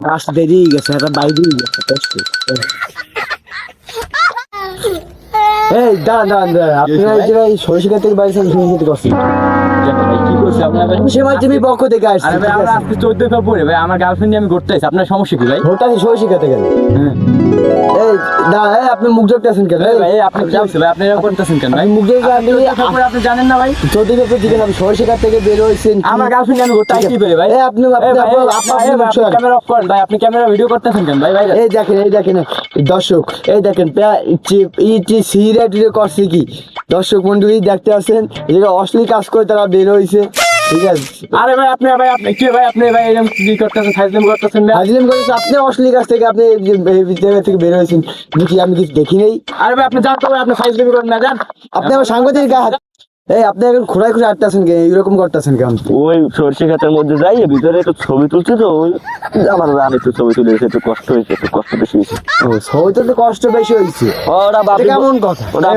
আসতে দেরি গেছে, একটা বাইরে গেছে। এই দাঁড়ান, আপনারা এই জায়গায় সরিষা থেকে বাইরেছেন, সরিষা করছি কি করছে আপনার ভাই? সেমাই তুমি পক্ষ থেকে আসছি। আরে ভাই আমরা আজকে 14 ফেব্রুয়ারি ভাই, আমার গার্লফ্রেন্ড নিয়ে আমি ঘুরতে আইছি, আপনার সমস্যা কি ভাই? ওটা সরিষা খেতে গেল। হ্যাঁ এই এই আপনি মুখ জোটতেছেন কেন? এই ভাই আপনি কি হইছে ভাই, আপনি এরকম করতেছেন কেন ভাই? মুখ জোট আপনি জানেন না ভাই? চৌধুরী জিজ্ঞেস আমি সরিষা থেকে বের হয়েছেন। আমার গার্লফ্রেন্ড আমি ঘুরতে আইছি ভাই। এই আপনি ক্যামেরা অফ করেন ভাই, আপনি ক্যামেরা ভিডিও করতেছেন কেন ভাই? ভাই এই দেখেন দর্শক, এই দেখেন সিগারেট করছে কি দর্শক মন্ডলী দেখতে আসেন, যেটা অশ্লীল কাজ করে তারা বের হয়েছে, ঠিক আছে? আরে ভাই আপনি কি ভাই, আপনি ভাই এরকম কি করতেছেন, ফাইজলামি করতেছেন ভাই? হাজিম করেছে আপনি, অশ্লীল কাজ থেকে আপনি এই জায়গা থেকে বের হয়েছেন, দেখি আমি কিছু দেখি নেই। আরে ভাই আপনি জানতো ভাই, আপনি ফাইজলামি করেন না, জান আপনি আমার সাংবাদিক এই আপনি এখন খোঁড়ায় আটতেছেন কে, এরকম করতেছেন কেন? ওই সরষে ক্ষেতের মধ্যে যাই ভিতরে একটু ছবি তুলছি তো, ওই আমার রান একটু ছবি তুলে এসে একটু কষ্ট হয়েছে, একটু কষ্ট বেশি হয়েছে। ও ছবি তো কষ্ট বেশি হয়েছে, ওরা এটা কেমন কথা? ওরা